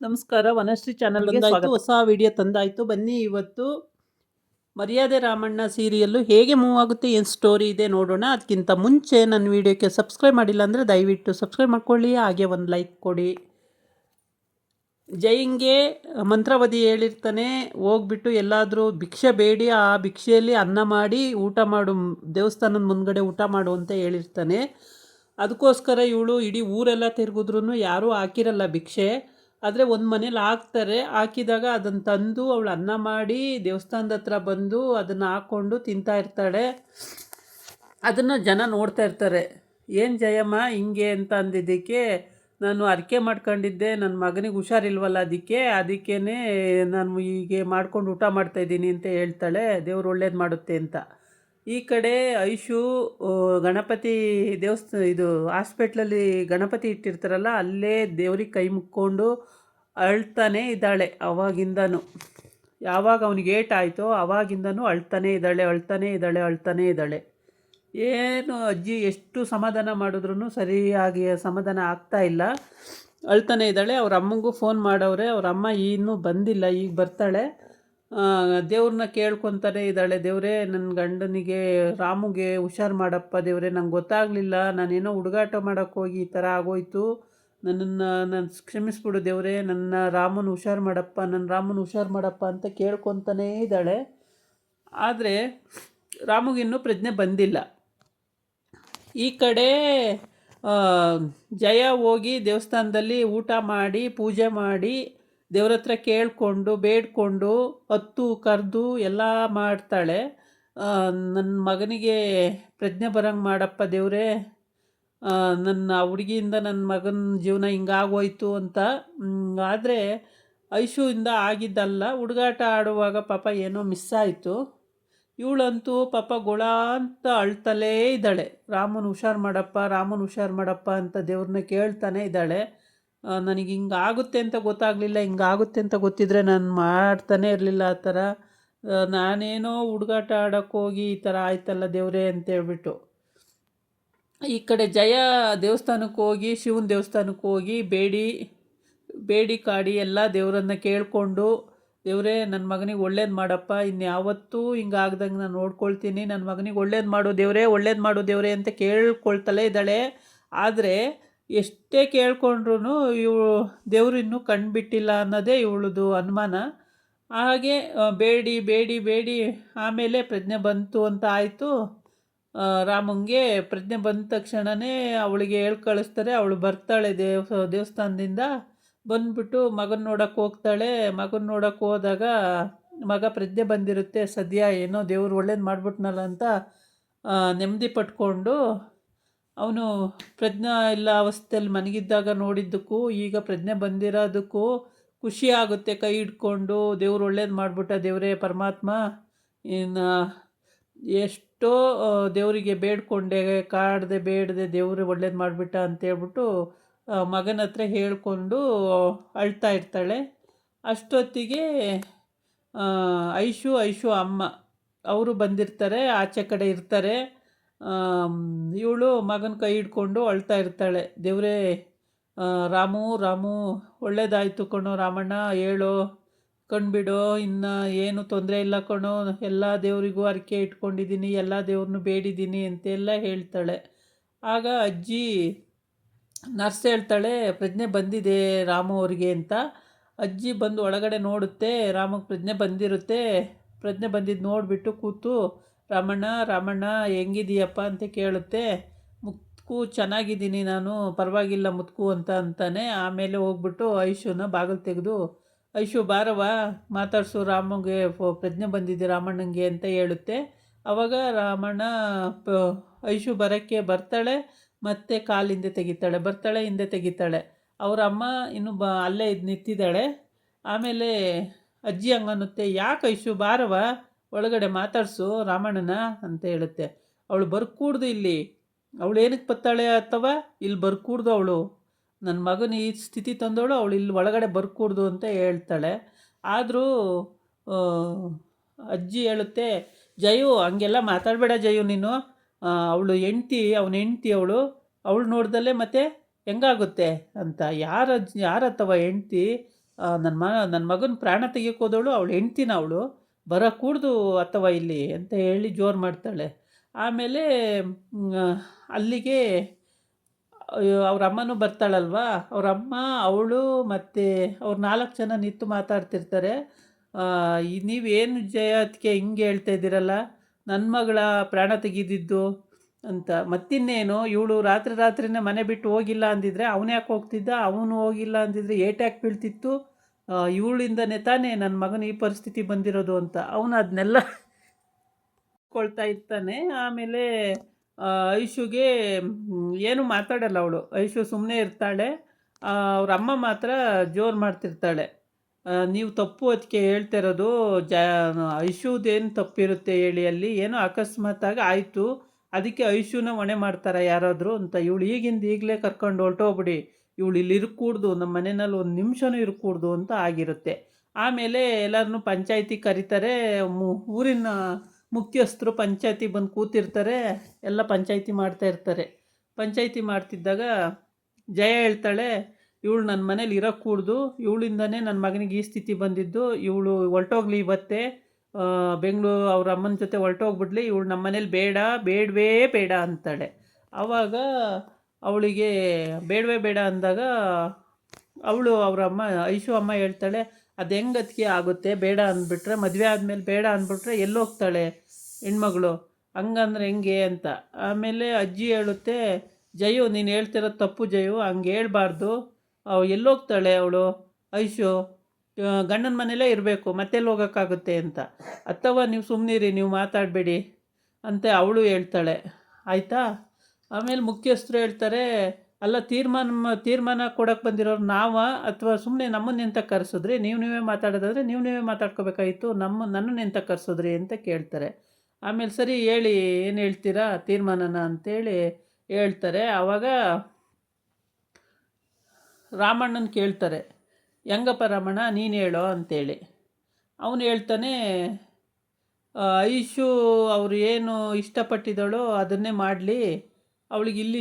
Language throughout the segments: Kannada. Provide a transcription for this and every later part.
ನಮಸ್ಕಾರ, ವನಶ್ರೀ ಚಾನಲ್ಗೆ ಬಂದಾಯ್ತು, ಸ್ವಾಗತ. ಹೊಸ ವಿಡಿಯೋ ತಂದಾಯ್ತು. ಬನ್ನಿ ಇವತ್ತು ಮರ್ಯಾದೆ ರಾಮಣ್ಣ ಸೀರಿಯಲ್ಲು ಹೇಗೆ ಮೂವ್ ಆಗುತ್ತೆ, ಏನು ಸ್ಟೋರಿ ಇದೆ ನೋಡೋಣ. ಅದಕ್ಕಿಂತ ಮುಂಚೆ ನನ್ನ ವಿಡಿಯೋಕ್ಕೆ ಸಬ್ಸ್ಕ್ರೈಬ್ ಮಾಡಿಲ್ಲ ಅಂದರೆ ದಯವಿಟ್ಟು ಸಬ್ಸ್ಕ್ರೈಬ್ ಮಾಡ್ಕೊಳ್ಳಿ, ಹಾಗೆ ಒಂದು ಲೈಕ್ ಕೊಡಿ. ಜೈನ್ಗೆ ಮಂತ್ರವಾದಿ ಹೇಳಿರ್ತಾನೆ, ಹೋಗ್ಬಿಟ್ಟು ಎಲ್ಲಾದರೂ ಭಿಕ್ಷೆ ಬೇಡಿ ಆ ಭಿಕ್ಷೆಯಲ್ಲಿ ಅನ್ನ ಮಾಡಿ ಊಟ ಮಾಡು, ದೇವಸ್ಥಾನದ ಮುಂದ್ಗಡೆ ಊಟ ಮಾಡು ಅಂತ ಹೇಳಿರ್ತಾನೆ. ಅದಕ್ಕೋಸ್ಕರ ಇವಳು ಇಡೀ ಊರೆಲ್ಲ ತಿರುಗಿದ್ರೂ ಯಾರೂ ಹಾಕಿರಲ್ಲ ಭಿಕ್ಷೆ. ಆದರೆ ಒಂದು ಮನೇಲಿ ಹಾಕ್ತಾರೆ. ಹಾಕಿದಾಗ ಅದನ್ನು ತಂದು ಅವಳು ಅನ್ನ ಮಾಡಿ ದೇವಸ್ಥಾನದ ಹತ್ರ ಬಂದು ಅದನ್ನು ಹಾಕ್ಕೊಂಡು ತಿಂತಾ ಇರ್ತಾಳೆ. ಅದನ್ನು ಜನ ನೋಡ್ತಾ ಇರ್ತಾರೆ. ಏನು ಜಯಮ್ಮ ಹಿಂಗೆ ಅಂತ ಅಂದಿದ್ದಕ್ಕೆ, ನಾನು ಅರಿಕೆ ಮಾಡ್ಕೊಂಡಿದ್ದೆ, ನನ್ನ ಮಗನಿಗೆ ಹುಷಾರಿಲ್ವಲ್ಲ, ಅದಕ್ಕೇ ನಾನು ಹೀಗೆ ಮಾಡ್ಕೊಂಡು ಊಟ ಮಾಡ್ತಾಯಿದ್ದೀನಿ ಅಂತ ಹೇಳ್ತಾಳೆ. ದೇವ್ರು ಒಳ್ಳೇದು ಮಾಡುತ್ತೆ ಅಂತ. ಈ ಕಡೆ ಐಶು ಗಣಪತಿ ಇದು ಹಾಸ್ಪಿಟ್ಲಲ್ಲಿ ಗಣಪತಿ ಇಟ್ಟಿರ್ತಾರಲ್ಲ, ಅಲ್ಲೇ ದೇವ್ರಿಗೆ ಕೈ ಮುಕ್ಕೊಂಡು ಅಳ್ತಾನೆ ಇದ್ದಾಳೆ ಅವಾಗಿಂದನೂ. ಯಾವಾಗ ಅವನಿಗೆ ಏಟಾಯಿತೋ ಆವಾಗಿಂದನೂ ಅಳ್ತಾನೆ ಇದ್ದಾಳೆ. ಏನು ಅಜ್ಜಿ ಎಷ್ಟು ಸಮಾಧಾನ ಮಾಡಿದ್ರೂ ಸರಿಯಾಗಿ ಸಮಾಧಾನ ಆಗ್ತಾ ಇಲ್ಲ, ಅಳ್ತಾನೆ ಇದ್ದಾಳೆ. ಅವ್ರ ಅಮ್ಮಂಗೂ ಫೋನ್ ಮಾಡವ್ರೆ. ಅವ್ರ ಅಮ್ಮ ಇನ್ನೂ ಬಂದಿಲ್ಲ, ಈಗ ಬರ್ತಾಳೆ. ದೇವ್ರನ್ನ ಕೇಳ್ಕೊತಾನೆ ಇದ್ದಾಳೆ. ದೇವರೇ, ನನ್ನ ಗಂಡನಿಗೆ ರಾಮುಗೆ ಹುಷಾರು ಮಾಡಪ್ಪ ದೇವರೇ, ನಂಗೆ ಗೊತ್ತಾಗಲಿಲ್ಲ, ನಾನೇನೋ ಹುಡುಗಾಟ ಮಾಡೋಕ್ಕೋಗಿ ಈ ಥರ ಆಗೋಯ್ತು, ನಾನು ಕ್ಷಮಿಸ್ಬಿಡು ದೇವರೇ, ನನ್ನ ರಾಮನ ಹುಷಾರು ಮಾಡಪ್ಪ ಅಂತ ಕೇಳ್ಕೊತಾನೇ ಇದ್ದಾಳೆ. ಆದರೆ ರಾಮುಗಿನ್ನೂ ಪ್ರಜ್ಞೆ ಬಂದಿಲ್ಲ. ಈ ಕಡೆ ಜಯ ಹೋಗಿ ದೇವಸ್ಥಾನದಲ್ಲಿ ಊಟ ಮಾಡಿ ಪೂಜೆ ಮಾಡಿ ದೇವ್ರ ಹತ್ರ ಕೇಳಿಕೊಂಡು ಬೇಡಿಕೊಂಡು ಹತ್ತು ಕರೆದು ಎಲ್ಲ ಮಾಡ್ತಾಳೆ. ನನ್ನ ಮಗನಿಗೆ ಪ್ರಜ್ಞೆ ಬರೋಂಗೆ ಮಾಡಪ್ಪ ದೇವರೇ, ನನ್ನ ಹುಡುಗಿಯಿಂದ ನನ್ನ ಮಗನ ಜೀವನ ಹಿಂಗಾಗೋಯ್ತು ಅಂತ. ಆದರೆ ಐಶುವಿಂದ ಆಗಿದ್ದಲ್ಲ, ಹುಡುಗಾಟ ಆಡುವಾಗ ಪಾಪ ಏನೋ ಮಿಸ್ ಆಯಿತು. ಇವಳಂತೂ ಪಾಪ ಗೊಳ ಅಂತ ಅಳ್ತಲೇ ಇದ್ದಾಳೆ. ರಾಮನ ಹುಷಾರು ಮಾಡಪ್ಪ ಅಂತ ದೇವ್ರನ್ನ ಕೇಳ್ತಾನೆ ಇದ್ದಾಳೆ. ನನಗೆ ಹಿಂಗಾಗುತ್ತೆ ಅಂತ ಗೊತ್ತಾಗಲಿಲ್ಲ, ಹಿಂಗಾಗುತ್ತೆ ಅಂತ ಗೊತ್ತಿದ್ರೆ ನಾನು ಮಾಡ್ತಾನೆ ಇರಲಿಲ್ಲ ಆ ಥರ. ನಾನೇನೋ ಹುಡುಗಾಟ ಆಡೋಕ್ಕೋಗಿ ಈ ಥರ ಆಯ್ತಲ್ಲ ದೇವರೇ ಅಂತೇಳ್ಬಿಟ್ಟು. ಈ ಕಡೆ ಜಯ ದೇವಸ್ಥಾನಕ್ಕೆ ಹೋಗಿ, ಶಿವನ ದೇವಸ್ಥಾನಕ್ಕೆ ಹೋಗಿ ಬೇಡಿ ಕಾಡಿ ಎಲ್ಲ ದೇವರನ್ನ ಕೇಳಿಕೊಂಡು, ದೇವರೇ ನನ್ನ ಮಗನಿಗೆ ಒಳ್ಳೇದು ಮಾಡಪ್ಪ, ಇನ್ಯಾವತ್ತೂ ಹಿಂಗಾಗ್ದಂಗೆ ನಾನು ನೋಡ್ಕೊಳ್ತೀನಿ, ನನ್ನ ಮಗನಿಗೆ ಒಳ್ಳೇದು ಮಾಡು ದೇವರೇ ಅಂತ ಕೇಳ್ಕೊಳ್ತಲೇ ಇದ್ದಾಳೆ. ಆದರೆ ಎಷ್ಟೇ ಕೇಳ್ಕೊಂಡ್ರೂ ಇವಳು ದೇವರು ಇನ್ನೂ ಕಣ್ಬಿಟ್ಟಿಲ್ಲ ಅನ್ನೋದೇ ಇವಳದು ಅನುಮಾನ. ಹಾಗೆ ಬೇಡಿ ಆಮೇಲೆ ಪ್ರಜ್ಞೆ ಬಂತು ಅಂತ ಆಯಿತು. ರಾಮಂಗೆ ಪ್ರಜ್ಞೆ ಬಂದ ತಕ್ಷಣವೇ ಅವಳಿಗೆ ಕಳಿಸ್ತಾರೆ. ಅವಳು ಬರ್ತಾಳೆ ದೇವಸ್ಥಾನದಿಂದ. ಬಂದುಬಿಟ್ಟು ಮಗನ ನೋಡೋಕ್ಕೆ ಹೋಗ್ತಾಳೆ. ಮಗನ ನೋಡೋಕ್ಕೆ ಹೋದಾಗ ಮಗ ಪ್ರಜ್ಞೆ ಬಂದಿರುತ್ತೆ. ಸದ್ಯ ಏನೋ ದೇವ್ರು ಒಳ್ಳೇದು ಮಾಡಿಬಿಟ್ನಲ್ಲ ಅಂತ ನೆಮ್ಮದಿ ಪಟ್ಕೊಂಡು, ಅವನು ಪ್ರಜ್ಞೆ ಇಲ್ಲ ಅವಸ್ಥೆಯಲ್ಲಿ ಮನಗಿದ್ದಾಗ ನೋಡಿದ್ದಕ್ಕೂ ಈಗ ಪ್ರಜ್ಞೆ ಬಂದಿರೋದಕ್ಕೂ ಖುಷಿ ಆಗುತ್ತೆ. ಕೈ ಹಿಡ್ಕೊಂಡು, ದೇವ್ರು ಒಳ್ಳೇದು ಮಾಡಿಬಿಟ್ಟ ದೇವರೇ ಪರಮಾತ್ಮ, ಇನ್ನು ಎಷ್ಟೋ ದೇವರಿಗೆ ಬೇಡ್ಕೊಂಡೆ, ಬೇಡದೆ ದೇವರು ಒಳ್ಳೇದು ಮಾಡಿಬಿಟ್ಟ ಅಂತೇಳ್ಬಿಟ್ಟು ಮಗನ ಹತ್ರ ಹೇಳ್ಕೊಂಡು ಅಳ್ತಾ ಇರ್ತಾಳೆ. ಅಷ್ಟೊತ್ತಿಗೆ ಐಶು ಅಮ್ಮ ಅವರು ಬಂದಿರ್ತಾರೆ, ಆಚೆ ಕಡೆ ಇರ್ತಾರೆ. ಇವಳು ಮಗನ ಕೈ ಹಿಡ್ಕೊಂಡು ಅಳ್ತಾ ಇರ್ತಾಳೆ. ದೇವರೇ, ರಾಮು ಒಳ್ಳೇದಾಯಿತು ಕಣೋ ರಾಮಣ್ಣ, ಹೇಳೋ ಕಂಡುಬಿಡೋ, ಇನ್ನು ಏನು ತೊಂದರೆ ಇಲ್ಲ ಕಣೋ, ಎಲ್ಲ ದೇವರಿಗೂ ಹರಕೆ ಇಟ್ಕೊಂಡಿದ್ದೀನಿ, ಎಲ್ಲ ದೇವ್ರನ್ನೂ ಬೇಡಿದ್ದೀನಿ ಅಂತೆಲ್ಲ ಹೇಳ್ತಾಳೆ. ಆಗ ಅಜ್ಜಿ ನರ್ಸ್ ಹೇಳ್ತಾಳೆ, ಪ್ರಜ್ಞೆ ಬಂದಿದೆ ರಾಮು ಅವ್ರಿಗೆ ಅಂತ. ಅಜ್ಜಿ ಬಂದು ಒಳಗಡೆ ನೋಡುತ್ತೆ, ರಾಮಗೆ ಪ್ರಜ್ಞೆ ಬಂದಿರುತ್ತೆ. ಪ್ರಜ್ಞೆ ಬಂದಿದ್ದು ನೋಡಿಬಿಟ್ಟು ಕೂತು, ರಾಮಣ್ಣ ಹೆಂಗಿದೀಯಪ್ಪ ಅಂತ ಕೇಳುತ್ತೆ. ಮುತ್ಕು ಚೆನ್ನಾಗಿದ್ದೀನಿ ನಾನು, ಪರವಾಗಿಲ್ಲ ಮುತ್ಕು ಅಂತಾನೆ. ಆಮೇಲೆ ಹೋಗ್ಬಿಟ್ಟು ಐಶುನ ಬಾಗಿಲು ತೆಗೆದು, ಐಶು ಬಾರವ ಮಾತಾಡಿಸು, ರಾಮಗೆ ಪ್ರಜ್ಞೆ ಬಂದಿದೆ ರಾಮಣ್ಣಂಗೆ ಅಂತ ಹೇಳುತ್ತೆ. ಆವಾಗ ರಾಮಣ್ಣ ಐಶು ಬರೋಕ್ಕೆ ಬರ್ತಾಳೆ, ಮತ್ತೆ ಕಾಲಿಂದೆ ತೆಗಿತಾಳೆ. ಅವರ ಅಮ್ಮ ಇನ್ನೂ ಅಲ್ಲೇ ನಿಂತಿದ್ದಾಳೆ. ಆಮೇಲೆ ಅಜ್ಜಿ ಹಂಗನ್ನುತ್ತೆ, ಯಾಕೆ ಐಶು ಬಾರವ ಒಳಗಡೆ ಮಾತಾಡಿಸು ರಾಮಣ್ಣನ ಅಂತ ಹೇಳುತ್ತೆ. ಅವಳು ಬರ್ಕೂಡ್ದು ಇಲ್ಲಿ, ಅವಳು ಏನಕ್ಕೆ ಬತ್ತಾಳೆ ಅಥವಾ ಇಲ್ಲಿ ಬರ್ಕೂಡ್ದು, ಅವಳು ನನ್ನ ಮಗನ ಈ ಸ್ಥಿತಿ ತಂದವಳು, ಅವಳು ಇಲ್ಲಿ ಒಳಗಡೆ ಬರ್ಕೂಡ್ದು ಅಂತ ಹೇಳ್ತಾಳೆ. ಆದರೂ ಅಜ್ಜಿ ಹೇಳುತ್ತೆ, ಜಯು ಹಂಗೆಲ್ಲ ಮಾತಾಡಬೇಡ ಜಯು ನೀನು, ಅವಳು ಅವನ ಹೆಂಡ್ತಿ ಅವಳು ನೋಡ್ದಲ್ಲೇ ಮತ್ತೆ ಹೆಂಗಾಗುತ್ತೆ ಅಂತ. ಯಾರತ್ತವ ಹೆಂಡ್ತಿ, ನನ್ನ ಮಗನ ಪ್ರಾಣ ತೆಗಿಯೋಕೆ ಹೋದವಳು ಅವಳು ಹೆಂಡ್ತಿನ ಅವಳು ಬರೋಕೂಡ್ದು ಅಥವಾ ಇಲ್ಲಿ ಅಂತ ಹೇಳಿ ಜೋರು ಮಾಡ್ತಾಳೆ. ಆಮೇಲೆ ಅಲ್ಲಿಗೆ ಅವ್ರ ಅಮ್ಮನೂ ಬರ್ತಾಳಲ್ವಾ, ಅವ್ರ ಅಮ್ಮ ಅವಳು ಮತ್ತು ಅವ್ರು 4 ಜನ ನಿಂತು ಮಾತಾಡ್ತಿರ್ತಾರೆ. ನೀವೇನು ಜಯ ಅದಕ್ಕೆ ಹಿಂಗೆ ಹೇಳ್ತಾ ಇದ್ದೀರಲ್ಲ, ನನ್ನ ಮಗಳ ಪ್ರಾಣ ತೆಗೆದಿದ್ದು ಅಂತ. ಮತ್ತಿನ್ನೇನು ಇವಳು ರಾತ್ರಿನೇ ಮನೆ ಬಿಟ್ಟು ಹೋಗಿಲ್ಲ ಅಂದಿದ್ರೆ ಅವನು ಯಾಕೆ ಹೋಗ್ತಿದ್ದ, ಅವನು ಹೋಗಿಲ್ಲ ಅಂದಿದ್ರೆ ಏಟ್ಯಾಕೆ ಬೀಳ್ತಿತ್ತು, ಇವಳಿಂದನೇ ತಾನೇ ನನ್ನ ಮಗನ ಈ ಪರಿಸ್ಥಿತಿ ಬಂದಿರೋದು ಅಂತ ಅವನು ಅದನ್ನೆಲ್ಲ ಕೊಳ್ತಾ ಇರ್ತಾನೆ. ಆಮೇಲೆ ಐಶುಗೆ ಏನು ಮಾತಾಡಲ್ಲ ಅವಳು. ಐಶು ಸುಮ್ಮನೆ ಇರ್ತಾಳೆ. ಅವ್ರ ಅಮ್ಮ ಮಾತ್ರ ಜೋರು ಮಾಡ್ತಿರ್ತಾಳೆ. ನೀವು ತಪ್ಪು ಅದಕ್ಕೆ ಹೇಳ್ತಿರೋದು, ಐಶುದೇನು ತಪ್ಪಿರುತ್ತೆ ಹೇಳಿ, ಅಲ್ಲಿ ಏನೋ ಅಕಸ್ಮಾತಾಗಿ ಆಯಿತು, ಅದಕ್ಕೆ ಐಶುನ ಹೊಣೆ ಮಾಡ್ತಾರೆ ಯಾರಾದರೂ ಅಂತ. ಇವಳು ಈಗಲೇ ಕರ್ಕೊಂಡು ಹೊರಟೋಗ್ಬಿಡಿ, ಇವಳು ಇಲ್ಲಿ ಇರಕೂಡ್ದು, ನಮ್ಮ ಮನೆಯಲ್ಲಿ ಒಂದು ನಿಮಿಷನೂ ಇರಕೂಡ್ದು ಅಂತ ಆಗಿರುತ್ತೆ. ಆಮೇಲೆ ಎಲ್ಲರನ್ನೂ ಪಂಚಾಯತಿ ಕರೀತಾರೆ. ಊರಿನ ಮುಖ್ಯಸ್ಥರು ಪಂಚಾಯತಿ ಬಂದು ಕೂತಿರ್ತಾರೆ, ಎಲ್ಲ ಪಂಚಾಯತಿ ಮಾಡ್ತಾಯಿರ್ತಾರೆ. ಪಂಚಾಯತಿ ಮಾಡ್ತಿದ್ದಾಗ ಜಯ ಹೇಳ್ತಾಳೆ, ಇವಳು ನನ್ನ ಮನೇಲಿ ಇರೋಕ್ಕೂಡ್ದು, ಇವಳಿಂದನೇ ನನ್ನ ಮಗನಿಗೆ ಈ ಸ್ಥಿತಿ ಬಂದಿದ್ದು, ಇವಳು ಹೊರಟೋಗ್ಲಿ ಇವತ್ತೇ, ಬೆಂಗಳೂರು ಅವ್ರ ಅಮ್ಮನ ಜೊತೆ ಹೊರಟೋಗ್ಬಿಡ್ಲಿ, ಇವಳು ನಮ್ಮ ಮನೇಲಿ ಬೇಡವೇ ಬೇಡ ಅಂತಾಳೆ. ಆವಾಗ ಅವಳಿಗೆ ಬೇಡವೇ ಬೇಡ ಅಂದಾಗ ಅವ್ರ ಅಮ್ಮ ಐಶು ಅಮ್ಮ ಹೇಳ್ತಾಳೆ, ಅದು ಹೆಂಗೆ ಅದಕ್ಕೆ ಆಗುತ್ತೆ, ಬೇಡ ಅಂದ್ಬಿಟ್ರೆ, ಮದುವೆ ಆದಮೇಲೆ ಬೇಡ ಅಂದ್ಬಿಟ್ರೆ ಎಲ್ಲೋಗ್ತಾಳೆ ಹೆಣ್ಮಗಳು, ಹಂಗಂದ್ರೆ ಹೆಂಗೆ ಅಂತ. ಆಮೇಲೆ ಅಜ್ಜಿ ಹೇಳುತ್ತೆ, ಜಯು ನೀನು ಹೇಳ್ತಿರೋದು ತಪ್ಪು ಜಯು, ಹಂಗೆ ಹೇಳ್ಬಾರ್ದು, ಎಲ್ಲೋಗ್ತಾಳೆ ಅವಳು ಐಶು, ಗಂಡನ ಮನೇಲೇ ಇರಬೇಕು, ಮತ್ತೆಲ್ಲಿ ಹೋಗೋಕ್ಕಾಗುತ್ತೆ ಅಂತ. ಅಥವಾ ನೀವು ಸುಮ್ಮನಿರಿ, ನೀವು ಮಾತಾಡಬೇಡಿ ಅಂತ ಅವಳು ಹೇಳ್ತಾಳೆ. ಆಯಿತಾ. ಆಮೇಲೆ ಮುಖ್ಯಸ್ಥರು ಹೇಳ್ತಾರೆ, ಅಲ್ಲ ತೀರ್ಮಾನ ಕೊಡೋಕ್ಕೆ ಬಂದಿರೋರು ನಾವಾ, ಅಥವಾ ಸುಮ್ಮನೆ ನಮ್ಮನ್ನೆಂತ ಕರೆಸಿದ್ರಿ, ನೀವೇ ಮಾತಾಡೋದಾದರೆ ನೀವೇ ಮಾತಾಡ್ಕೋಬೇಕಾಗಿತ್ತು, ನನ್ನನ್ನು ಎಂತ ಕರೆಸಿದ್ರಿ ಅಂತ ಕೇಳ್ತಾರೆ. ಆಮೇಲೆ ಸರಿ ಹೇಳಿ ಏನು ಹೇಳ್ತೀರಾ ತೀರ್ಮಾನನ ಅಂತೇಳಿ ಹೇಳ್ತಾರೆ. ಆವಾಗ ರಾಮಣ್ಣನ ಕೇಳ್ತಾರೆ, ಹೆಂಗಪ್ಪ ರಾಮಣ್ಣ ನೀನು ಹೇಳೋ ಅಂತೇಳಿ. ಅವನು ಹೇಳ್ತಾನೆ, ಐಶು ಅವರು ಏನು ಇಷ್ಟಪಟ್ಟಿದ್ದಾಳೋ ಅದನ್ನೇ ಮಾಡಲಿ, ಅವಳಿಗೆ ಇಲ್ಲಿ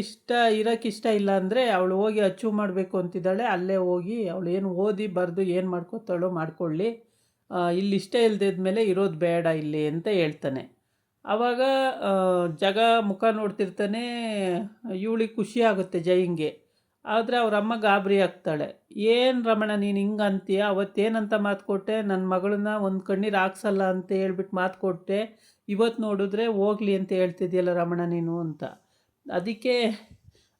ಇರೋಕ್ಕಿಷ್ಟ ಇಲ್ಲ ಅಂದರೆ ಅವಳು ಹೋಗಿ ಅಚೀವ್ ಮಾಡಬೇಕು ಅಂತಿದ್ದಾಳೆ, ಅಲ್ಲೇ ಹೋಗಿ ಅವಳು ಏನು ಓದಿ ಬರೆದು ಏನು ಮಾಡ್ಕೋತಾಳೋ ಮಾಡ್ಕೊಳ್ಳಿ, ಇಲ್ಲಿ ಇಷ್ಟ ಇಲ್ಲದಿದ್ಮೇಲೆ ಇರೋದು ಬೇಡ ಇಲ್ಲಿ ಅಂತ ಹೇಳ್ತಾನೆ. ಆವಾಗ ಜಗ ಮುಖ ನೋಡ್ತಿರ್ತಾನೆ. ಇವಳಿಗೆ ಖುಷಿ ಆಗುತ್ತೆ ಜೈಂಗೆ. ಆದರೆ ಅವ್ರ ಅಮ್ಮ ಗಾಬರಿ ಆಗ್ತಾಳೆ. ಏನು ರಮಣ ನೀನು ಹಿಂಗೆ ಅಂತೀಯ, ಅವತ್ತೇನಂತ ಮಾತು ಕೊಟ್ಟೆ, ನನ್ನ ಮಗಳನ್ನ ಒಂದು ಕಣ್ಣೀರು ಹಾಕ್ಸಲ್ಲ ಅಂತ ಹೇಳ್ಬಿಟ್ಟು ಮಾತು ಕೊಟ್ಟೆ, ಇವತ್ತು ನೋಡಿದ್ರೆ ಹೋಗ್ಲಿ ಅಂತ ಹೇಳ್ತಿದ್ಯಲ್ಲ ರಮಣ ನೀನು ಅಂತ. ಅದಕ್ಕೆ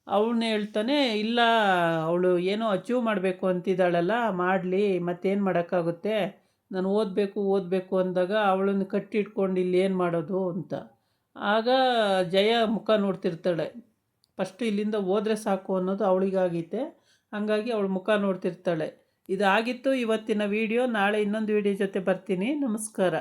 ಅವಳನ್ನ ಹೇಳ್ತಾನೆ, ಇಲ್ಲ ಅವಳು ಏನೋ ಅಚೀವ್ ಮಾಡಬೇಕು ಅಂತಿದ್ದಾಳಲ್ಲ, ಮಾಡಲಿ, ಮತ್ತೇನು ಮಾಡೋಕ್ಕಾಗುತ್ತೆ, ನಾನು ಓದಬೇಕು ಅಂದಾಗ ಅವಳನ್ನು ಕಟ್ಟಿಟ್ಕೊಂಡು ಇಲ್ಲಿ ಏನು ಮಾಡೋದು ಅಂತ. ಆಗ ಜಯ ಮುಖ ನೋಡ್ತಿರ್ತಾಳೆ. ಫಸ್ಟು ಇಲ್ಲಿಂದ ಹೋದರೆ ಸಾಕು ಅನ್ನೋದು ಅವಳಿಗಾಗೈತೆ. ಹಾಗಾಗಿ ಅವಳು ಮುಖ ನೋಡ್ತಿರ್ತಾಳೆ. ಇದಾಗಿತ್ತು ಇವತ್ತಿನ ವಿಡಿಯೋ. ನಾಳೆ ಇನ್ನೊಂದು ವಿಡಿಯೋ ಜೊತೆ ಬರ್ತೀನಿ. ನಮಸ್ಕಾರ.